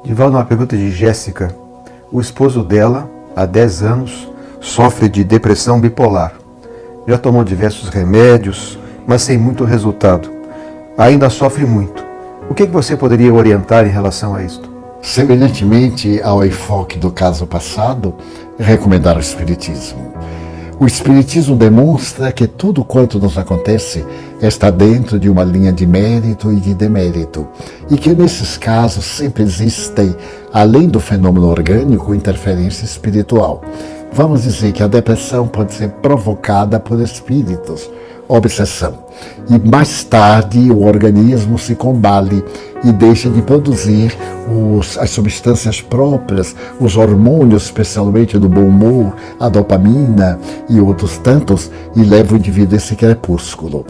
Divaldo, uma pergunta de Jéssica. O esposo dela, há 10 anos, sofre de depressão bipolar. Já tomou diversos remédios, mas sem muito resultado. Ainda sofre muito. O que você poderia orientar em relação a isto? Semelhantemente ao enfoque do caso passado, recomendar o Espiritismo. O Espiritismo demonstra que tudo quanto nos acontece está dentro de uma linha de mérito e de demérito, e que nesses casos sempre existem, além do fenômeno orgânico, interferência espiritual. Vamos dizer que a depressão pode ser provocada por espíritos, obsessão. E mais tarde o organismo se combale e deixa de produzir as substâncias próprias, os hormônios, especialmente do bom humor, a dopamina e outros tantos, e leva o indivíduo a esse crepúsculo.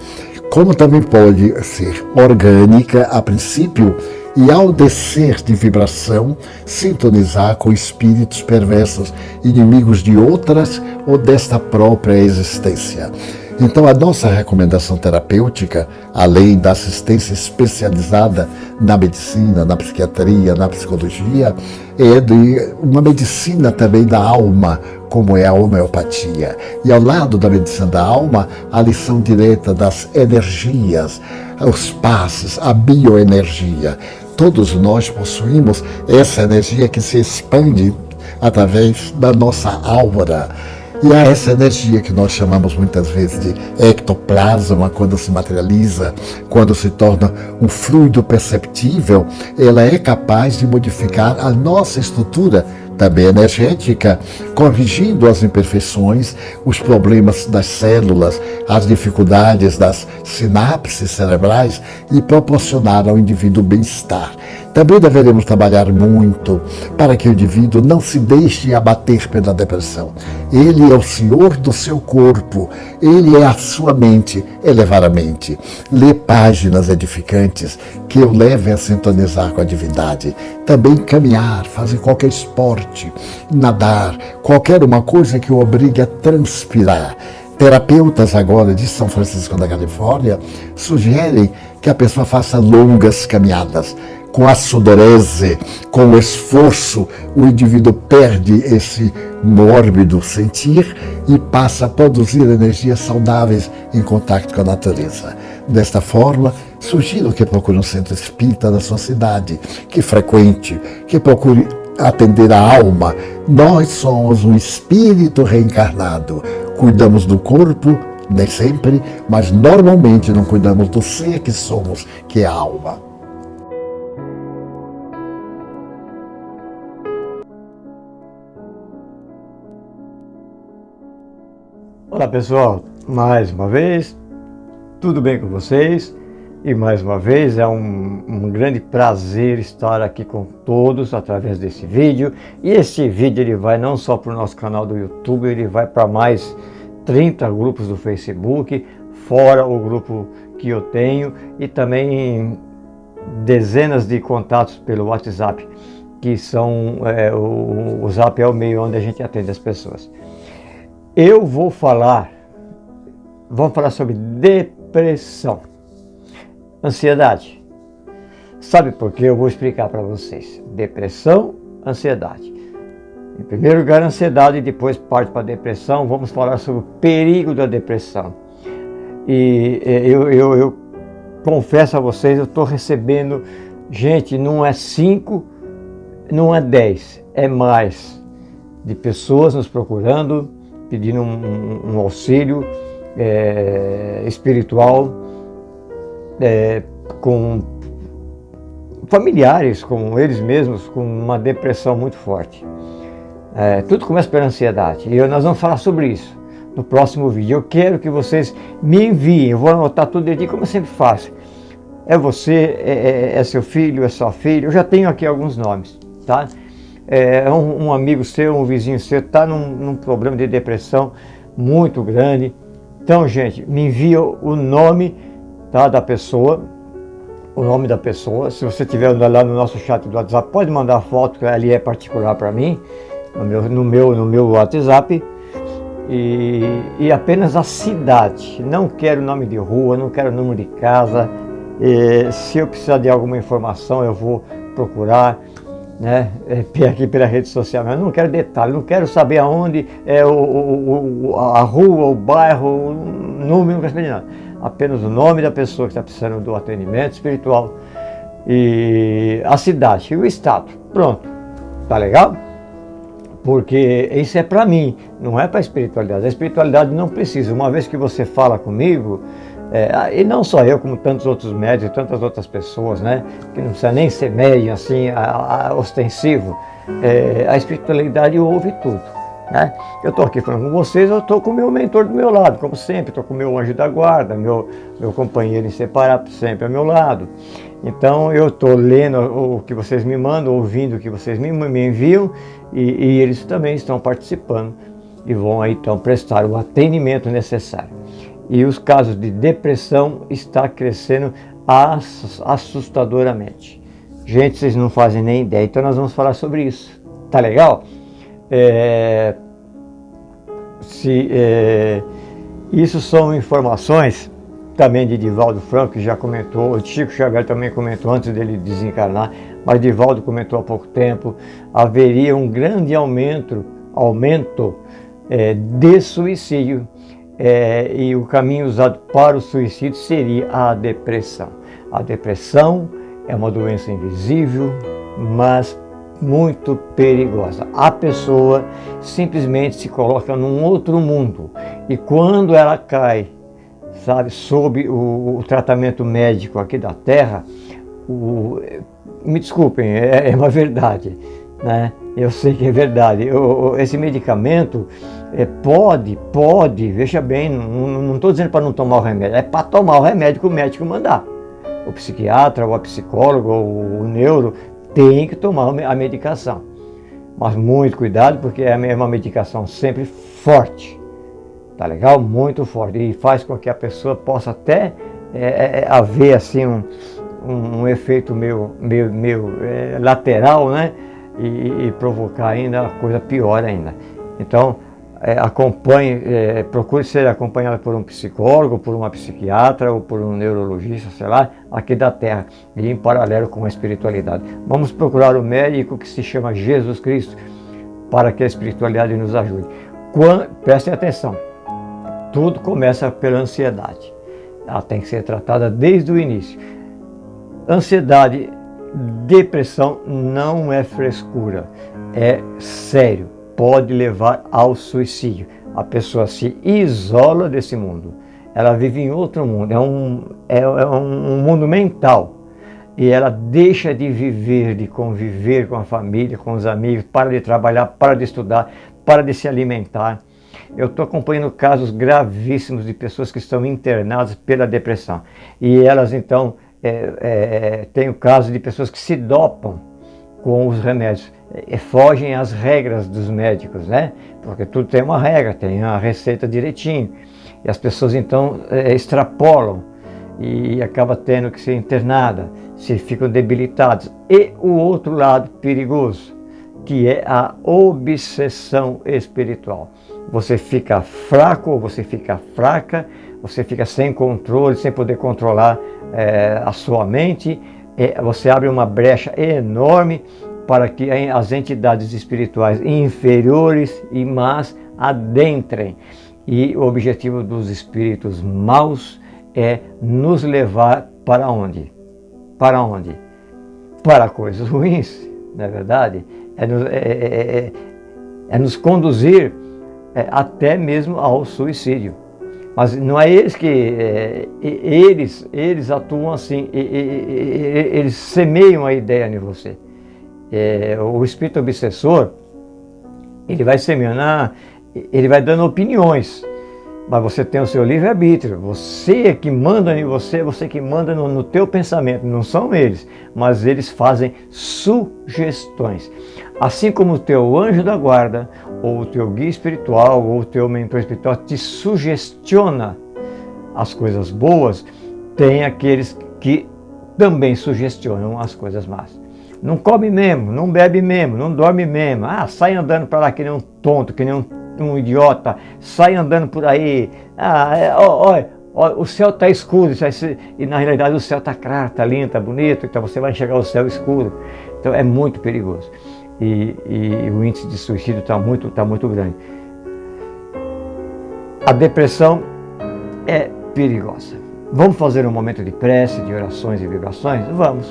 Como também pode ser orgânica a princípio, e ao descer de vibração, sintonizar com espíritos perversos, inimigos de outras ou desta própria existência. Então, a nossa recomendação terapêutica, além da assistência especializada na medicina, na psiquiatria, na psicologia, é de uma medicina também da alma, como é a homeopatia. E ao lado da medicina da alma, a lição direta das energias, os passes, a bioenergia. Todos nós possuímos essa energia que se expande através da nossa aura. E há essa energia que nós chamamos muitas vezes de ectoplasma, quando se materializa, quando se torna um fluido perceptível, ela é capaz de modificar a nossa estrutura, também energética, corrigindo as imperfeições, os problemas das células, as dificuldades das sinapses cerebrais e proporcionar ao indivíduo bem-estar. Também deveremos trabalhar muito para que o indivíduo não se deixe abater pela depressão. Ele é o senhor do seu corpo, ele é a sua mente, elevar a mente. Ler páginas edificantes que o levem a sintonizar com a divindade. Também caminhar, fazer qualquer esporte, nadar, qualquer uma coisa que o obrigue a transpirar. Terapeutas agora de São Francisco da Califórnia sugerem que a pessoa faça longas caminhadas. Com a sudorese, com o esforço, o indivíduo perde esse mórbido sentir e passa a produzir energias saudáveis em contato com a natureza. Desta forma, sugiro que procure um centro espírita da sua cidade, que frequente, que procure atender a alma. Nós somos um espírito reencarnado. Cuidamos do corpo, nem sempre, mas normalmente não cuidamos do ser que somos, que é a alma. Olá pessoal, mais uma vez, tudo bem com vocês? E mais uma vez é um grande prazer estar aqui com todos através desse vídeo. E esse vídeo ele vai não só para o nosso canal do YouTube, ele vai para mais 30 grupos do Facebook, fora o grupo que eu tenho, e também dezenas de contatos pelo WhatsApp, que são, o Zap é o meio onde a gente atende as pessoas. Vamos falar sobre depressão, ansiedade. Sabe por quê? Eu vou explicar para vocês. Depressão, ansiedade. Em primeiro lugar, ansiedade, e depois parte para a depressão. Vamos falar sobre o perigo da depressão. E eu confesso a vocês, eu estou recebendo, gente, não é 5, não é 10, é mais, de pessoas nos procurando, pedindo um auxílio espiritual, com familiares, com eles mesmos, com uma depressão muito forte. Tudo começa pela ansiedade, e nós vamos falar sobre isso no próximo vídeo. Eu quero que vocês me enviem, eu vou anotar tudo aqui, como eu sempre faço. É você, é seu filho, é sua filha, eu já tenho aqui alguns nomes, tá? Um amigo seu, um vizinho seu está num problema de depressão muito grande. Então, gente, me envia o nome, tá, da pessoa, o nome da pessoa. Se você tiver lá no nosso chat do WhatsApp, pode mandar foto, que ali é particular para mim, no meu WhatsApp, e apenas a cidade. Não quero nome de rua, não quero número de casa. Se eu precisar de alguma informação, eu vou procurar. né, aqui pela rede social, mas eu não quero detalhe, não quero saber aonde é a rua, o bairro, o número, não quero saber de nada. Apenas o nome da pessoa que está precisando do atendimento espiritual e a cidade e o estado. Pronto, tá legal? Porque isso é para mim, não é para a espiritualidade. A espiritualidade não precisa. Uma vez que você fala comigo, e não só eu, como tantos outros médios, tantas outras pessoas, né, que não precisa nem ser médio assim, ostensivo, a espiritualidade ouve tudo, né? Eu estou aqui falando com vocês, eu estou com o meu mentor do meu lado, como sempre, estou com o meu anjo da guarda, meu companheiro inseparável sempre ao meu lado. Então eu estou lendo o que vocês me mandam, ouvindo o que vocês me enviam, e eles também estão participando e vão aí então prestar o atendimento necessário. E os casos de depressão estão crescendo assustadoramente. Gente, vocês não fazem nem ideia, então nós vamos falar sobre isso. Tá legal? Isso são informações também de Divaldo Franco, que já comentou, o Chico Xavier também comentou antes dele desencarnar, mas Divaldo comentou há pouco tempo, haveria um grande aumento de suicídio, e o caminho usado para o suicídio seria a depressão. A depressão é uma doença invisível, mas muito perigosa. A pessoa simplesmente se coloca num outro mundo, e quando ela cai, sabe, sob o tratamento médico aqui da Terra, me desculpem, é uma verdade, né? Eu sei que é verdade. Esse medicamento pode, veja bem, não estou dizendo para não tomar o remédio, é para tomar o remédio que o médico mandar. O psiquiatra, ou a psicóloga, ou o neuro, tem que tomar a medicação. Mas muito cuidado, porque é uma medicação sempre forte. Tá legal? Muito forte. E faz com que a pessoa possa até haver assim um efeito meio lateral, né? E provocar ainda coisa pior ainda. Então, procure ser acompanhado por um psicólogo, por uma psiquiatra ou por um neurologista, sei lá, aqui da Terra, e em paralelo com a espiritualidade. Vamos procurar o médico que se chama Jesus Cristo, para que a espiritualidade nos ajude. Prestem atenção, tudo começa pela ansiedade. Ela tem que ser tratada desde o início. Ansiedade, depressão não é frescura, é sério. Pode levar ao suicídio. A pessoa se isola desse mundo. Ela vive em outro mundo. É um mundo mental. E ela deixa de viver, de conviver com a família, com os amigos, para de trabalhar, para de estudar, para de se alimentar. Eu estou acompanhando casos gravíssimos de pessoas que estão internadas pela depressão. E elas, então, tem o caso de pessoas que se dopam com os remédios, fogem às regras dos médicos, né? Porque tudo tem uma regra, tem a receita direitinho. E as pessoas, então, extrapolam e acabam tendo que ser internadas, se ficam debilitadas. E o outro lado perigoso, que é a obsessão espiritual. Você fica fraco ou você fica fraca, você fica sem controle, sem poder controlar a sua mente. Você abre uma brecha enorme para que as entidades espirituais inferiores e más adentrem. E o objetivo dos espíritos maus é nos levar para onde? Para onde? Para coisas ruins, não é verdade? É nos conduzir até mesmo ao suicídio. Mas não é eles que... eles atuam assim, eles semeiam a ideia em você. O espírito obsessor, ele vai semeando, ele vai dando opiniões, mas você tem o seu livre-arbítrio, você é que manda em você, você que manda no teu pensamento, não são eles, mas eles fazem sugestões. Assim como o teu anjo da guarda, ou o teu guia espiritual, ou o teu mentor espiritual te sugestiona as coisas boas, tem aqueles que também sugestionam as coisas más. Não come mesmo, não bebe mesmo, não dorme mesmo. Sai andando para lá que nem um tonto, que nem um idiota. Sai andando por aí. Olha, o céu está escuro. E na realidade o céu está claro, está lindo, está bonito. Então você vai enxergar o céu escuro. Então é muito perigoso. E o índice de suicídio está muito grande. A depressão é perigosa. Vamos fazer um momento de prece, de orações e vibrações? Vamos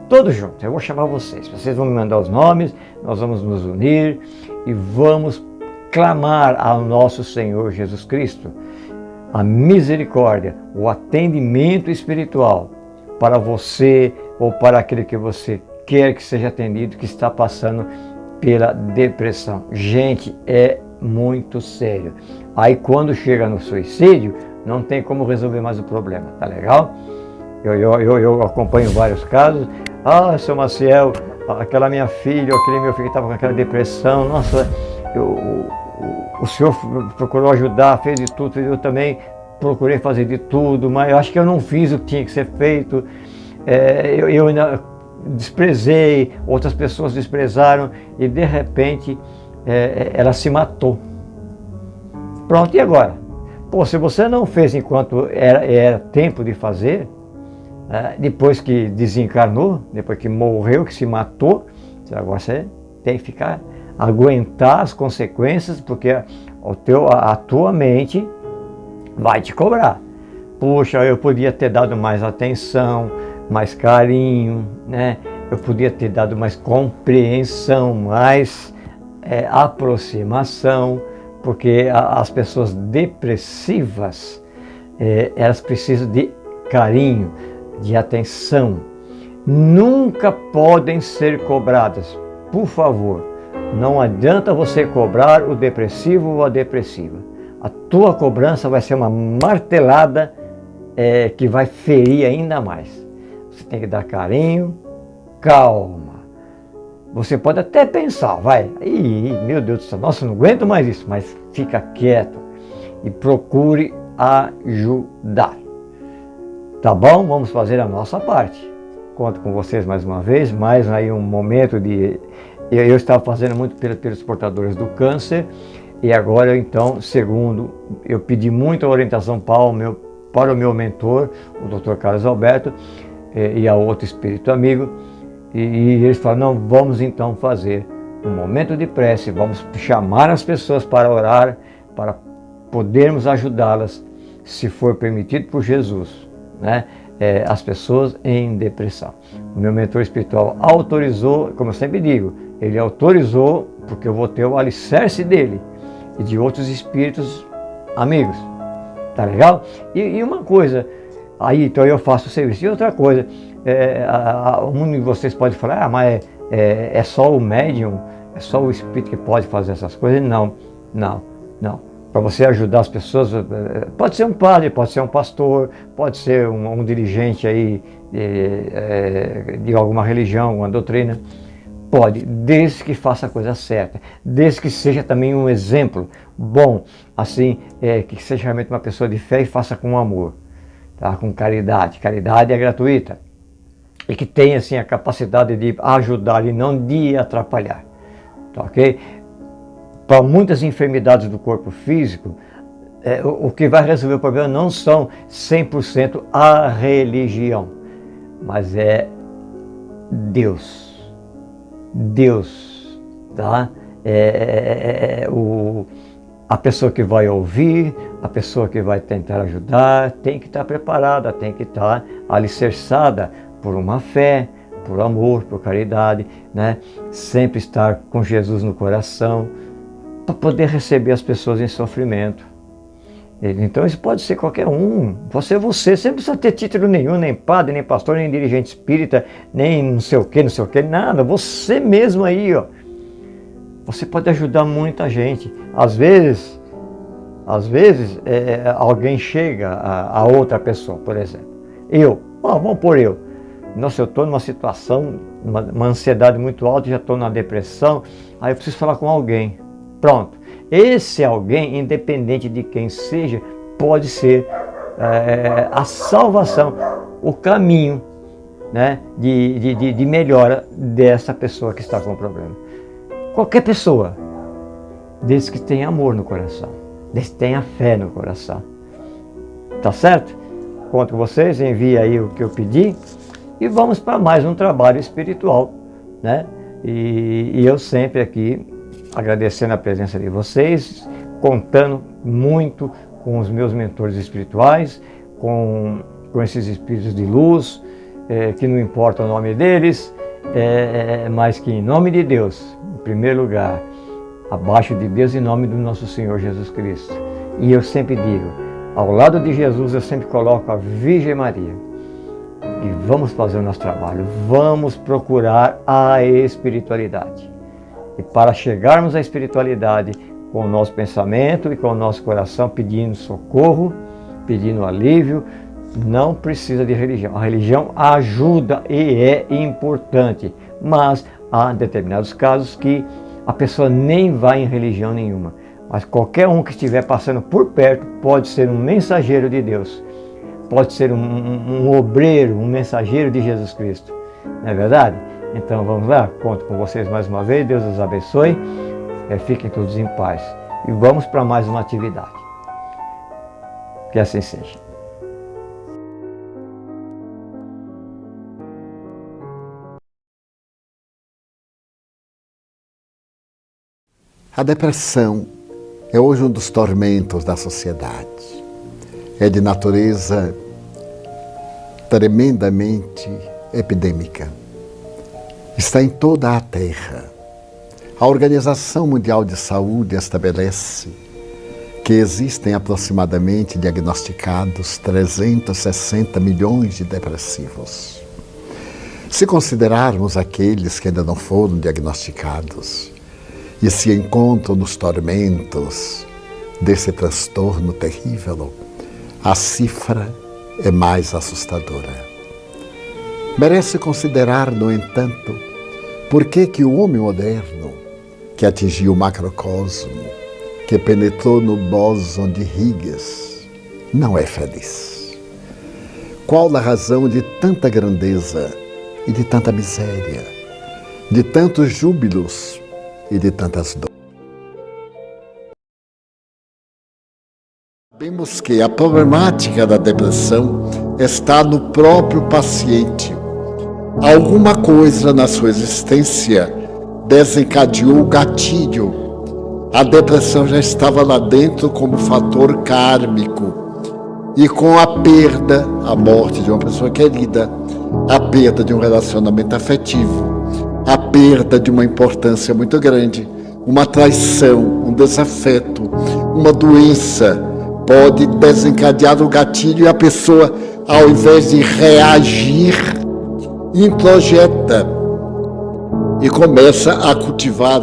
todos juntos. Eu vou chamar vocês. Vocês vão me mandar os nomes, nós vamos nos unir e vamos clamar ao nosso Senhor Jesus Cristo a misericórdia, o atendimento espiritual para você ou para aquele que você quer que seja atendido, que está passando pela depressão. Gente, é muito sério. Aí quando chega no suicídio, não tem como resolver mais o problema, tá legal? Eu acompanho vários casos. Ah, seu Maciel, aquela minha filha, aquele meu filho que estava com aquela depressão, nossa, o senhor procurou ajudar, fez de tudo, eu também procurei fazer de tudo, mas eu acho que eu não fiz o que tinha que ser feito. Eu ainda desprezei, outras pessoas desprezaram e de repente ela se matou. Pronto, e agora? Pô, se você não fez enquanto era tempo de fazer, depois que desencarnou, depois que morreu, que se matou, agora você tem que aguentar as consequências, porque a tua mente vai te cobrar. Puxa, eu podia ter dado mais atenção, mais carinho, né? Eu podia ter dado mais compreensão, mais aproximação, porque as pessoas depressivas, elas precisam de carinho, de atenção. Nunca podem ser cobradas. Por favor, não adianta você cobrar o depressivo ou a depressiva. A tua cobrança vai ser uma martelada que vai ferir ainda mais. Você tem que dar carinho, calma. Você pode até pensar, meu Deus do céu, nossa, não aguento mais isso, mas fica quieto e procure ajudar. Tá bom? Vamos fazer a nossa parte. Conto com vocês mais uma vez, mais aí um momento de... Eu estava fazendo muito pelos portadores do câncer e agora, então, segundo, eu pedi muita orientação para o meu mentor, o Dr. Carlos Alberto, e a outro espírito amigo, e eles falaram, não, vamos então fazer um momento de prece, vamos chamar as pessoas para orar, para podermos ajudá-las, se for permitido por Jesus, né? As pessoas em depressão. O meu mentor espiritual autorizou, como eu sempre digo, ele autorizou porque eu vou ter o alicerce dele e de outros espíritos amigos. Tá legal? E uma coisa, aí então eu faço o serviço. E outra coisa, um de vocês pode falar, mas é só o médium, é só o espírito que pode fazer essas coisas. Não. Para você ajudar as pessoas, pode ser um padre, pode ser um pastor, pode ser um dirigente aí de alguma religião, alguma doutrina. Pode, desde que faça a coisa certa, desde que seja também um exemplo bom, assim, que seja realmente uma pessoa de fé e faça com amor, tá? Com caridade. Caridade é gratuita e que tenha assim a capacidade de ajudar e não de atrapalhar, tá, ok? Para muitas enfermidades do corpo físico, o que vai resolver o problema não são 100% a religião, mas é Deus, tá? A pessoa que vai ouvir, a pessoa que vai tentar ajudar, tem que estar preparada, tem que estar alicerçada por uma fé, por amor, por caridade, né? Sempre estar com Jesus no coração, para poder receber as pessoas em sofrimento. Então isso pode ser qualquer um, você sem precisar ter título nenhum, nem padre, nem pastor, nem dirigente espírita, nem não sei o que, nada, você mesmo aí, ó, você pode ajudar muita gente. Às vezes alguém chega a outra pessoa, por exemplo, vamos pôr eu, nossa, eu estou numa situação, uma ansiedade muito alta, já estou na depressão, aí eu preciso falar com alguém. Pronto, esse alguém, independente de quem seja, pode ser a salvação, o caminho, né, de melhora dessa pessoa que está com o problema. Qualquer pessoa, desde que tenha amor no coração, desde que tenha fé no coração. Tá certo? Conto com vocês, envie aí o que eu pedi e vamos para mais um trabalho espiritual né? E eu sempre aqui agradecendo a presença de vocês, contando muito com os meus mentores espirituais, com esses espíritos de luz, que não importa o nome deles, mas que em nome de Deus, em primeiro lugar, abaixo de Deus, em nome do nosso Senhor Jesus Cristo. E eu sempre digo, ao lado de Jesus eu sempre coloco a Virgem Maria. E vamos fazer o nosso trabalho, vamos procurar a espiritualidade. E para chegarmos à espiritualidade com o nosso pensamento e com o nosso coração, pedindo socorro, pedindo alívio, não precisa de religião. A religião ajuda e é importante, mas há determinados casos que a pessoa nem vai em religião nenhuma. Mas qualquer um que estiver passando por perto pode ser um mensageiro de Deus, pode ser um obreiro, um mensageiro de Jesus Cristo. Não é verdade? Então vamos lá, conto com vocês mais uma vez, Deus os abençoe, fiquem todos em paz. E vamos para mais uma atividade. Que assim seja. A depressão é hoje um dos tormentos da sociedade. É de natureza tremendamente epidêmica. Está em toda a Terra. A Organização Mundial de Saúde estabelece que existem aproximadamente diagnosticados 360 milhões de depressivos. Se considerarmos aqueles que ainda não foram diagnosticados e se encontram nos tormentos desse transtorno terrível, a cifra é mais assustadora. Merece considerar, no entanto, por que o homem moderno, que atingiu o macrocosmo, que penetrou no bóson de Higgs, não é feliz. Qual a razão de tanta grandeza e de tanta miséria, de tantos júbilos e de tantas dores? Sabemos que a problemática da depressão está no próprio paciente. Alguma coisa na sua existência desencadeou o gatilho. A depressão já estava lá dentro como fator kármico. E com a perda, a morte de uma pessoa querida, a perda de um relacionamento afetivo, a perda de uma importância muito grande, uma traição, um desafeto, uma doença, pode desencadear o gatilho e a pessoa, ao invés de reagir, introjeta e começa a cultivar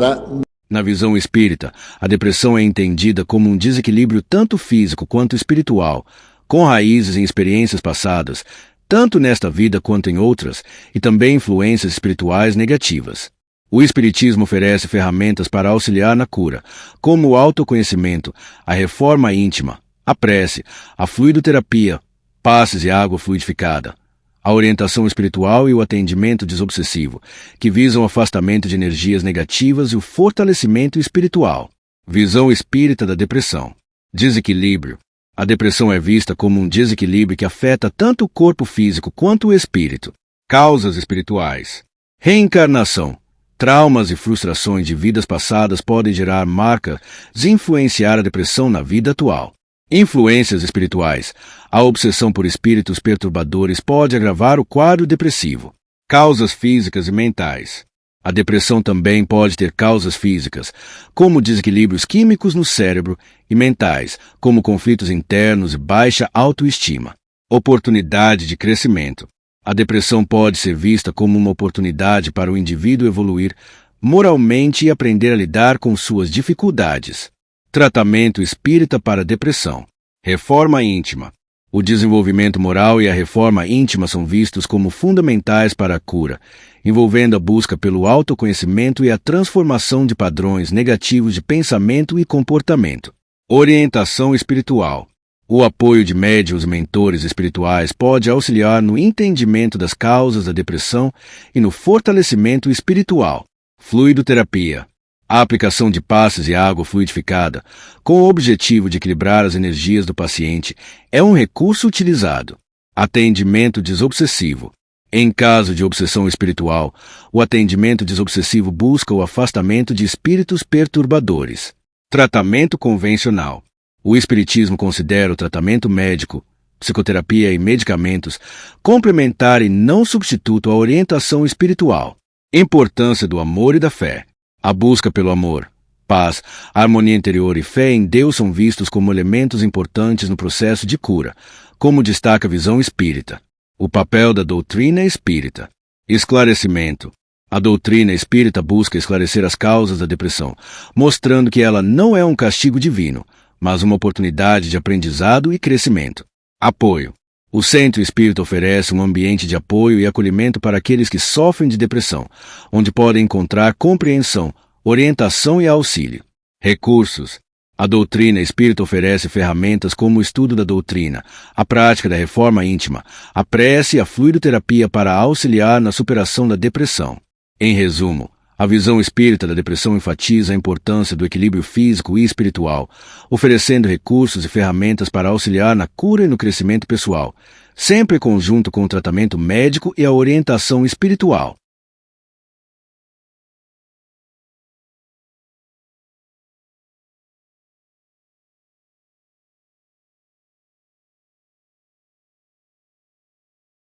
Na visão espírita, a depressão é entendida como um desequilíbrio tanto físico quanto espiritual, com raízes em experiências passadas, tanto nesta vida quanto em outras, e também influências espirituais negativas. O Espiritismo oferece ferramentas para auxiliar na cura, como o autoconhecimento, a reforma íntima, a prece, a fluidoterapia, passes e água fluidificada, a orientação espiritual e o atendimento desobsessivo, que visam o afastamento de energias negativas e o fortalecimento espiritual. Visão espírita da depressão. Desequilíbrio. A depressão é vista como um desequilíbrio que afeta tanto o corpo físico quanto o espírito. Causas espirituais. Reencarnação. Traumas e frustrações de vidas passadas podem gerar marcas e influenciar a depressão na vida atual. Influências espirituais. A obsessão por espíritos perturbadores pode agravar o quadro depressivo. Causas físicas e mentais. A depressão também pode ter causas físicas, como desequilíbrios químicos no cérebro, e mentais, como conflitos internos e baixa autoestima. Oportunidade de crescimento. A depressão pode ser vista como uma oportunidade para o indivíduo evoluir moralmente e aprender a lidar com suas dificuldades. Tratamento espírita para a depressão. Reforma íntima. O desenvolvimento moral e a reforma íntima são vistos como fundamentais para a cura, envolvendo a busca pelo autoconhecimento e a transformação de padrões negativos de pensamento e comportamento. Orientação espiritual. O apoio de médiuns e mentores espirituais pode auxiliar no entendimento das causas da depressão e no fortalecimento espiritual. Fluidoterapia. A aplicação de passes e água fluidificada, com o objetivo de equilibrar as energias do paciente, é um recurso utilizado. Atendimento desobsessivo. Em caso de obsessão espiritual, o atendimento desobsessivo busca o afastamento de espíritos perturbadores. Tratamento convencional. O Espiritismo considera o tratamento médico, psicoterapia e medicamentos complementar e não substituto à orientação espiritual. Importância do amor e da fé. A busca pelo amor, paz, harmonia interior e fé em Deus são vistos como elementos importantes no processo de cura, como destaca a visão espírita. O papel da doutrina espírita. Esclarecimento. A doutrina espírita busca esclarecer as causas da depressão, mostrando que ela não é um castigo divino, mas uma oportunidade de aprendizado e crescimento. Apoio. O Centro Espírita oferece um ambiente de apoio e acolhimento para aqueles que sofrem de depressão, onde podem encontrar compreensão, orientação e auxílio. Recursos. A doutrina espírita oferece ferramentas como o estudo da doutrina, a prática da reforma íntima, a prece e a fluidoterapia para auxiliar na superação da depressão. Em resumo, a visão espírita da depressão enfatiza a importância do equilíbrio físico e espiritual, oferecendo recursos e ferramentas para auxiliar na cura e no crescimento pessoal, sempre em conjunto com o tratamento médico e a orientação espiritual.